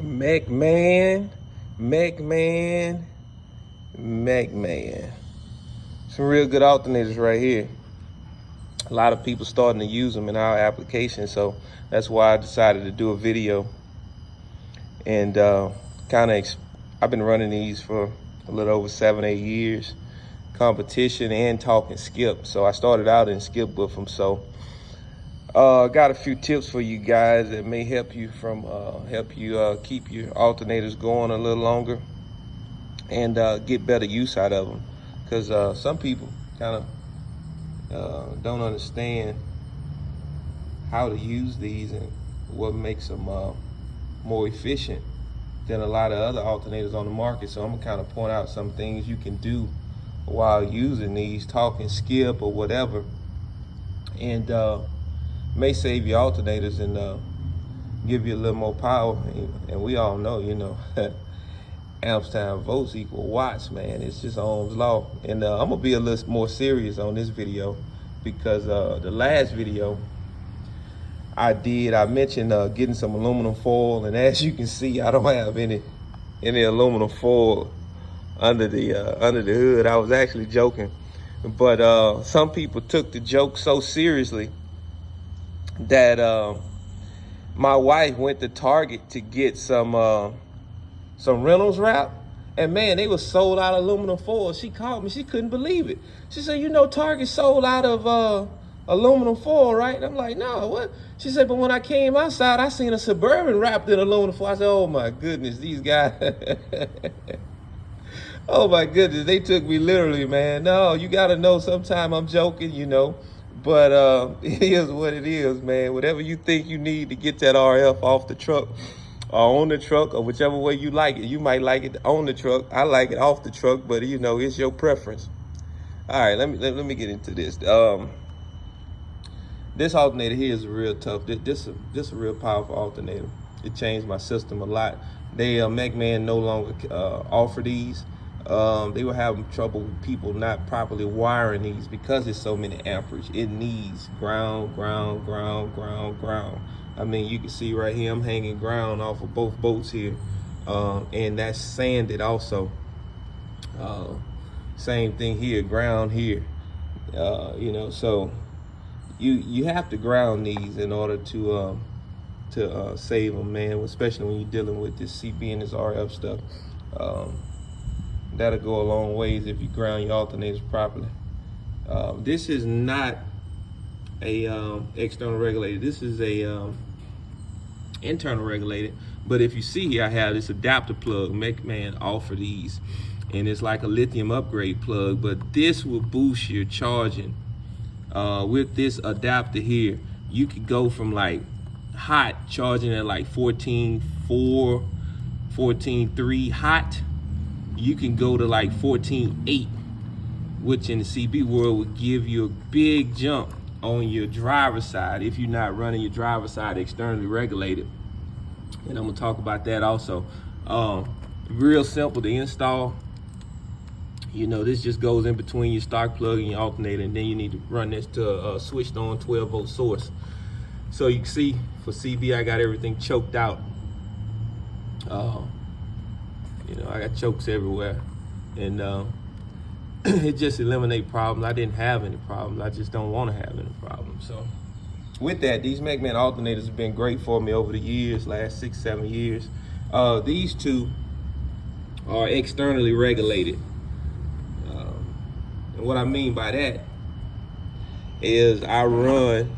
Mechman. Some real good alternators right here. A lot of people starting to use them in our application, so that's why I decided to do a video. And I've been running these for a little over 7-8 years, competition and talking skip. So I started out in skip with them. So got a few tips for you guys that may help you keep your alternators going a little longer and get better use out of them. Because some people kind of don't understand how to use these and what makes them more efficient than a lot of other alternators on the market. So I'm gonna kind of point out some things you can do while using these, talking skip or whatever, and may save your alternators and give you a little more power. And we all know, amps times volts equal watts, man. It's just Ohm's law. And I'm gonna be a little more serious on this video because the last video I mentioned getting some aluminum foil, and as you can see, I don't have any aluminum foil under the hood. I was actually joking, but some people took the joke so seriously that my wife went to Target to get some Reynolds wrap, and man, they were sold out of aluminum foil. She called me, she couldn't believe it. She said, Target sold out of aluminum foil, right? And I'm like, no, what? She said, but when I came outside, I seen a Suburban wrapped in aluminum foil. I said, oh my goodness, these guys. Oh my goodness, they took me literally, man. No, you gotta know, sometime I'm joking, but it is what it is, man. Whatever you think you need to get that RF off the truck or on the truck, or whichever way you like it. You might like it on the truck. I like it off the truck, but it's your preference. All right, let me get into this. This alternator here is real tough. This a real powerful alternator. It changed my system a lot. Mechman no longer offer these. They were having trouble with people not properly wiring these because it's so many amperage. It needs ground. I mean, you can see right here, I'm hanging ground off of both bolts here, and that's sanded also. Same thing here, ground here. So you have to ground these in order to save them, man. Especially when you're dealing with this CB and this RF stuff. That'll go a long ways if you ground your alternators properly. This is not a external regulator. This is a internal regulator. But if you see here, I have this adapter plug. Mechman offer these, and it's like a lithium upgrade plug. But this will boost your charging. With this adapter here, you could go from like hot charging at like 14.4, 14.3 hot. You can go to like 14.8, which in the CB world would give you a big jump on your driver's side if you're not running your driver's side externally regulated. And I'm gonna talk about that also. Real simple to install. This just goes in between your spark plug and your alternator, and then you need to run this to a switched on 12-volt source. So you can see for CB, I got everything choked out. I got chokes everywhere, and it just eliminates problems. I didn't have any problems. I just don't want to have any problems. So with that, these Mechman alternators have been great for me over the years, last 6-7 years. These two are externally regulated. And what I mean by that is I run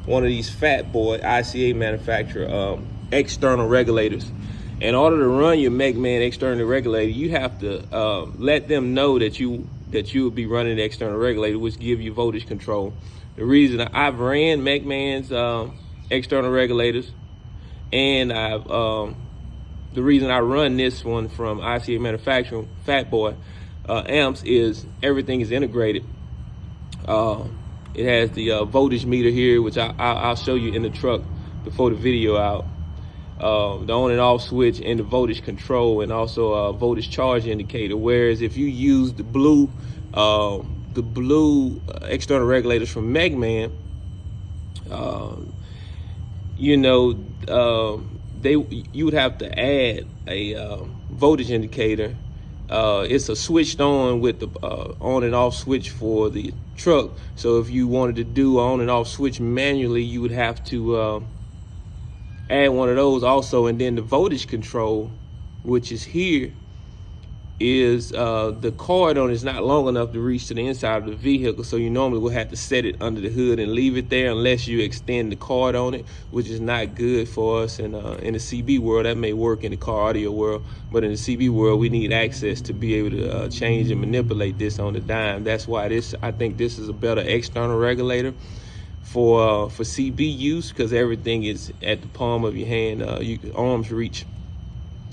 one of these fat boy ICA Manufacturing external regulators. In order to run your Mechman externally regulated, you have to let them know that you will be running the external regulator, which give you voltage control. The reason I've ran Mechman's external regulators, and the reason I run this one from ICA Manufacturing Fat Boy amps is everything is integrated. It has the voltage meter here, which I'll show you in the truck before the video out. The on and off switch and the voltage control, and also a voltage charge indicator. Whereas if you use the blue external regulators from you would have to add a voltage indicator. It's a switched on with the on and off switch for the truck. So if you wanted to do on and off switch manually, you would have to add one of those also. And then the voltage control, which is here, is the cord on is not long enough to reach to the inside of the vehicle, so you normally will have to set it under the hood and leave it there unless you extend the cord on it, which is not good for us in the CB world. That may work in the car audio world, but in the CB world we need access to be able to change and manipulate this on the dime. That's why I think this is a better external regulator for CB use, because everything is at the palm of your hand. Arms reach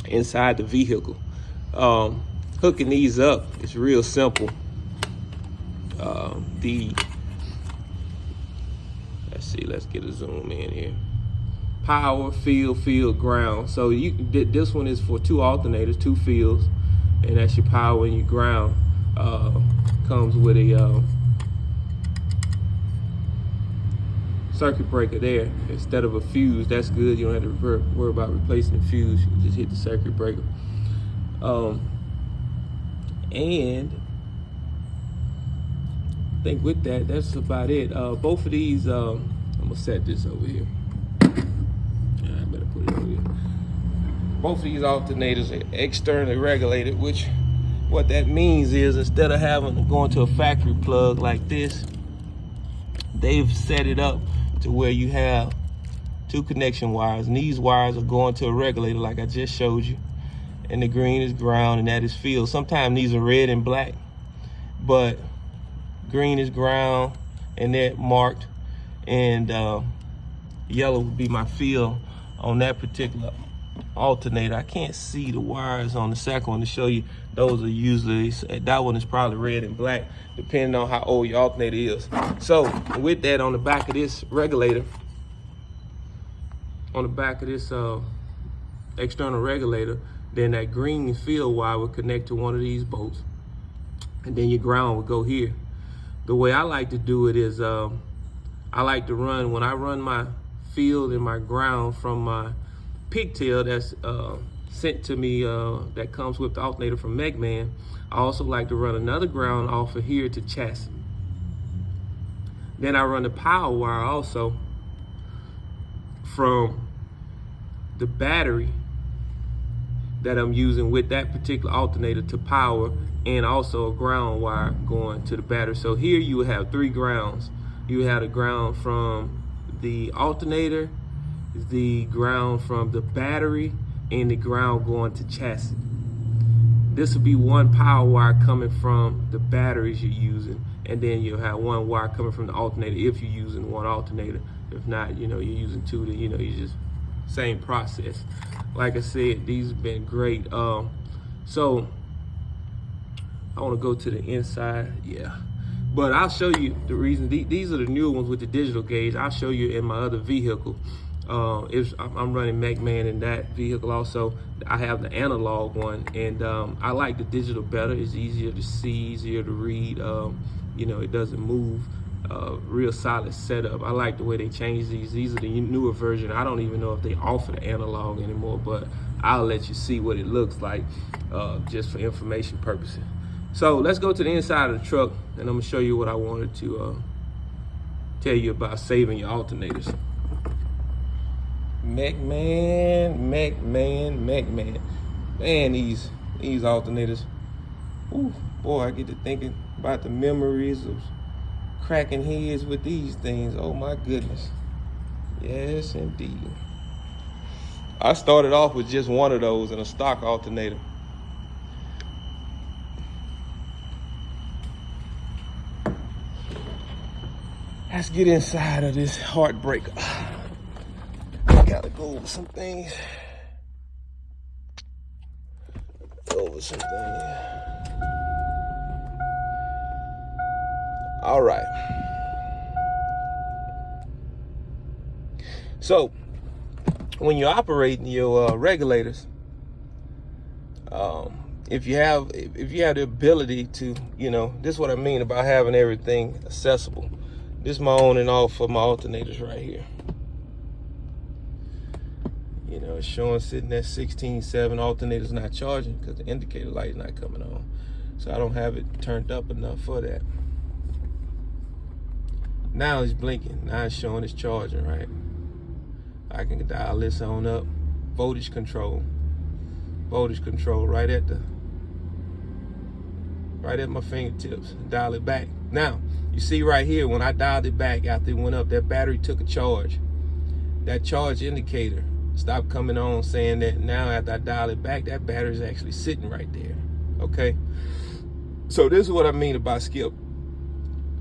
inside the vehicle. Hooking these up is real simple. Let's get a zoom in here. Power, field, ground. So this one is for 2 alternators, 2 fields, and that's your power and your ground. Comes with a circuit breaker there instead of a fuse. That's good. You don't have to worry about replacing the fuse. You just hit the circuit breaker. And I think with that, that's about it. Both of these, I'm gonna set this over here. I better put it over here. Both of these alternators are externally regulated, which what that means is instead of having to go into a factory plug like this, they've set it up to where you have 2 connection wires, and these wires are going to a regulator like I just showed you. And the green is ground and that is field. Sometimes these are red and black, but green is ground and they're marked, and yellow would be my field on that particular alternator. I can't see the wires on the second one to show you. Those are usually, that one is probably red and black, depending on how old your alternator is. So with that, on the back of this regulator, on the back of this external regulator, then that green field wire will connect to one of these bolts, and then your ground will go here. The way I like to do it is I like to run, when I run my field and my ground from my pigtail that's sent to me, that comes with the alternator from Mechman, I also like to run another ground off of here to chassis. Then I run the power wire also from the battery that I'm using with that particular alternator to power, and also a ground wire going to the battery. So here you will have 3 grounds. You have the ground from the alternator, the ground from the battery, and the ground going to chassis. This will be 1 power wire coming from the batteries you're using, and then you'll have 1 wire coming from the alternator if you're using 1 alternator. If not, you're using 2, then you just same process. Like I said, these have been great. So I want to go to the inside, but I'll show you the reason. These are the newer ones with the digital gauge. I'll show you in my other vehicle. I'm running Mechman in that vehicle also. I have the analog one, and I like the digital better. It's easier to see, easier to read. It doesn't move. Real solid setup. I like the way they changed these. These are the newer version. I don't even know if they offer the analog anymore, but I'll let you see what it looks like just for information purposes. So let's go to the inside of the truck, and I'm gonna show you what I wanted to tell you about saving your alternators. Mechman. Man, these alternators. Ooh, boy, I get to thinking about the memories of cracking heads with these things. Oh my goodness. Yes, indeed. I started off with just one of those in a stock alternator. Let's get inside of this heartbreaker. I gotta go over some things. All right. So when you're operating your regulators, if you have the ability to, this is what I mean about having everything accessible. This is my on and off for my alternators right here. You know, it's showing sitting at 16.7. Alternator's not charging because the indicator light is not coming on. So I don't have it turned up enough for that. Now it's blinking. Now it's showing it's charging, right? I can dial this on up. Voltage control. Voltage control right at my fingertips. Dial it back. Now, you see right here, when I dialed it back after it went up, that battery took a charge. That charge indicator stopped coming on, saying that now after I dial it back, that battery is actually sitting right there. Okay? So this is what I mean about skip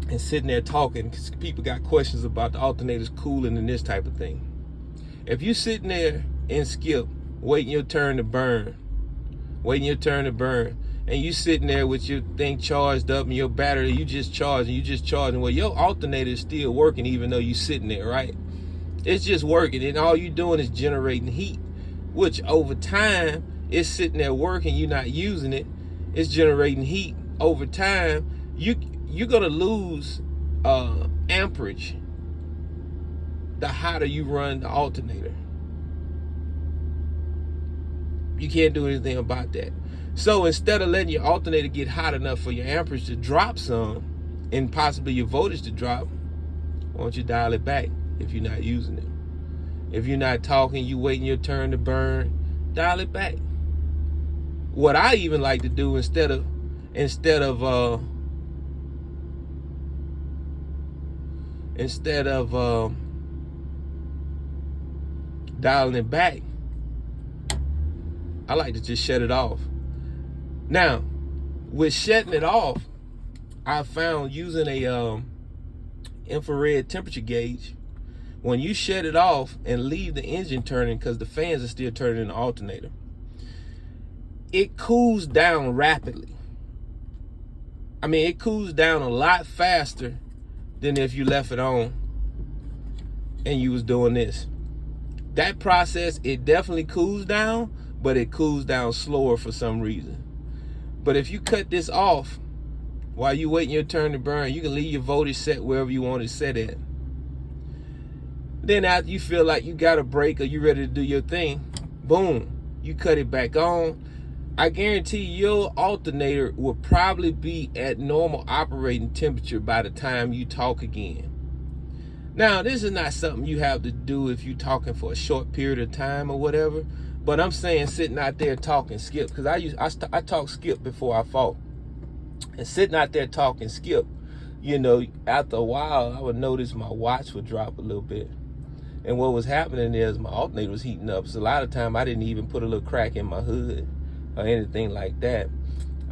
and sitting there talking, because people got questions about the alternators cooling and this type of thing. If you sitting there and skip, waiting your turn to burn, and you sitting there with your thing charged up and your battery, you just charging, well, your alternator is still working even though you sitting there, right? It's just working, and all you doing is generating heat, which over time, it's sitting there working, you're not using it, it's generating heat. Over time, you're gonna lose amperage the hotter you run the alternator. You can't do anything about that. So instead of letting your alternator get hot enough for your amperage to drop some and possibly your voltage to drop, why don't you dial it back if you're not using it? If you're not talking, you waiting your turn to burn, dial it back. What I even like to do instead of dialing it back, I like to just shut it off. Now, with shutting it off, I found using a infrared temperature gauge, when you shut it off and leave the engine turning, because the fans are still turning in the alternator, it cools down rapidly. I mean, it cools down a lot faster than if you left it on and you was doing this. That process, it definitely cools down, but it cools down slower for some reason. But if you cut this off while you waiting your turn to burn, you can leave your voltage set wherever you want it set at. Then after you feel like you got a break or you ready to do your thing, boom, you cut it back on. I guarantee your alternator will probably be at normal operating temperature by the time you talk again. Now, this is not something you have to do if you're talking for a short period of time or whatever, but I'm saying sitting out there talking skip, because I talk skip before I fought. And sitting out there talking skip, you know, after a while, I would notice my watch would drop a little bit. And what was happening is my alternator was heating up. So a lot of time I didn't even put a little crack in my hood or anything like that.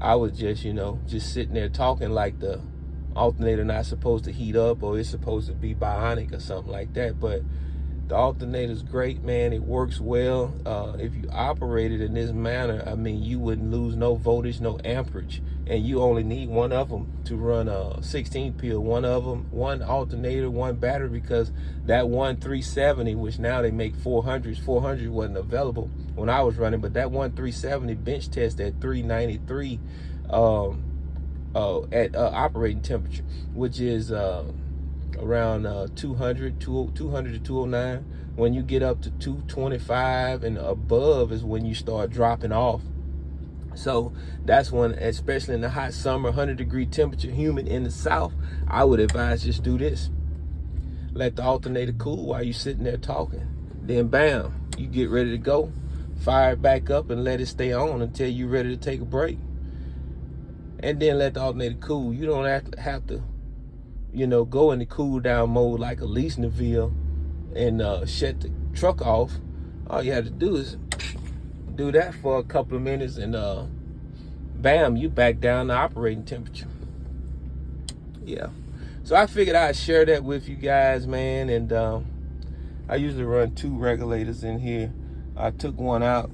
I was just, you know, just sitting there talking like the alternator not supposed to heat up or it's supposed to be bionic or something like that. But the alternator's great, man. It works well. If you operate it in this manner, I mean, you wouldn't lose no voltage, no amperage. And you only need one of them to run a 16 pin, one of them, one alternator, one battery, because that one 370, which now they make 400s wasn't available when I was running, but that one 370 bench test at 393 at operating temperature, which is around 200 to 209. When you get up to 225 and above is when you start dropping off. So that's when, especially in the hot summer, 100-degree temperature, humid in the south, I would advise just do this. Let the alternator cool while you're sitting there talking. Then bam, you get ready to go. Fire it back up and let it stay on until you're ready to take a break. And then let the alternator cool. You don't have to, you know, go into cool down mode like a lease Neville and shut the truck off. All you have to do is do that for a couple of minutes and bam, you back down to operating temperature. Yeah. So I figured I'd share that with you guys, man. And I usually run 2 regulators in here. I took one out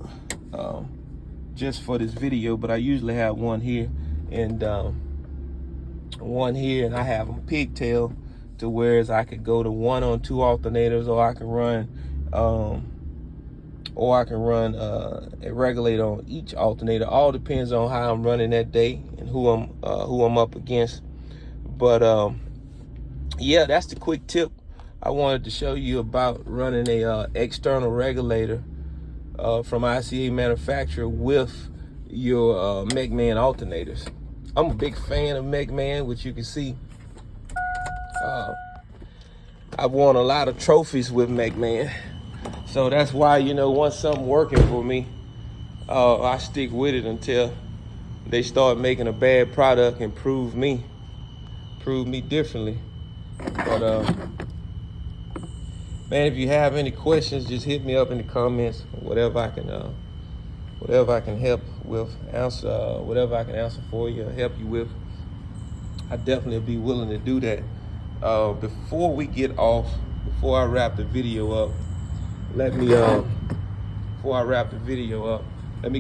just for this video, but I usually have one here and one here, and I have them pigtail to whereas I could go to 1 on 2 alternators, or I can run a regulator on each alternator. All depends on how I'm running that day and who I'm up against. But yeah, that's the quick tip I wanted to show you about running a external regulator from ICA Manufacturing with your Mechman alternators. I'm a big fan of Mechman, which you can see. I've won a lot of trophies with Mechman. So that's why, you know, once something working for me, I stick with it until they start making a bad product and prove me differently. But man, if you have any questions, just hit me up in the comments. Whatever I can help with, answer whatever I can answer for you, or help you with, I definitely be willing to do that. Before we get off, before I wrap the video up, let me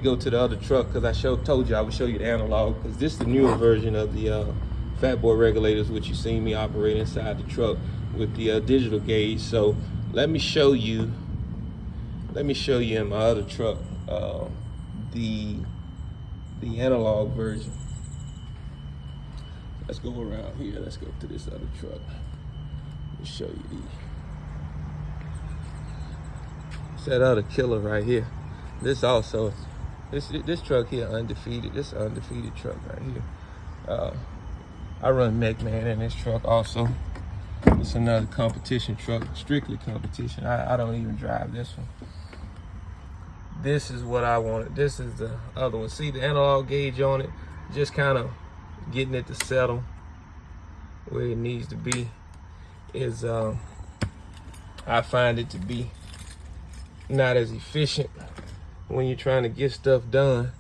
go to the other truck, because I told you I would show you the analog, because this is the newer version of the fat boy regulators, which you seen me operate inside the truck with the digital gauge. So let me show you in my other truck the analog version. Let's go around here. Let's go to this other truck. Let me show you these. It's that other killer right here. This also, this truck here, undefeated. This is an undefeated truck right here. I run Mechman in this truck also. It's another competition truck, strictly competition. I don't even drive this one. This is what I wanted. This is the other one. See the analog gauge on it? Just kind of getting it to settle where it needs to be. Is I find it to be not as efficient when you're trying to get stuff done,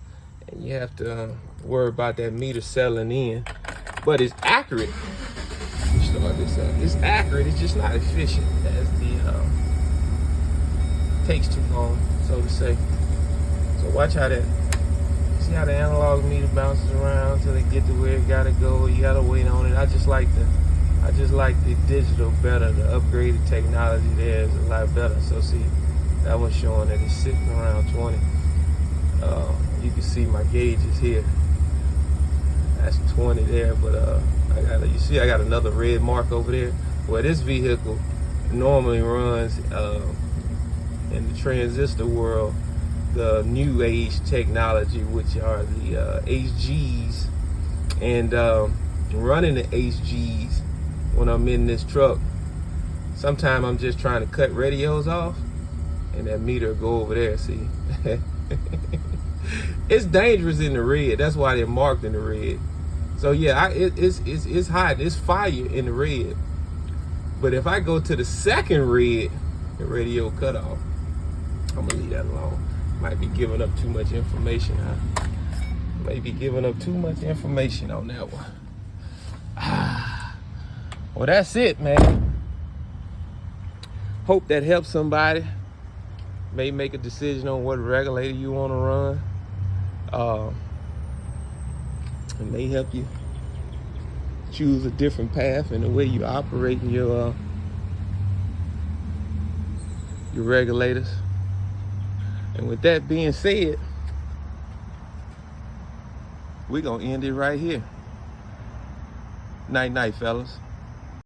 and you have to worry about that meter settling in. But it's accurate. Start this up. It's accurate. It's just not efficient as the takes too long, so to say. So watch how that. See how the analog meter bounces around until they get to where it gotta go. You gotta wait on it. I just like the digital better. The upgraded technology there is a lot better. So see, that one's showing that it's sitting around 20. You can see my gauges here. That's 20 there, but you see I got another red mark over there. Well, this vehicle normally runs in the transistor world the new age technology, which are the HGs, and running the HGs when I'm in this truck, sometimes I'm just trying to cut radios off and that meter will go over there. See, it's dangerous in the red. That's why they're marked in the red. So yeah, it's hot. It's fire in the red. But if I go to the second red, the radio cut off. I'm gonna leave that alone. Might be giving up too much information. Maybe giving up too much information on that one. Well, that's it, man. Hope that helps somebody. May make a decision on what regulator you want to run. It may help you choose a different path in the way you operate in your regulators. And with that being said, we're gonna end it right here. Night night, fellas.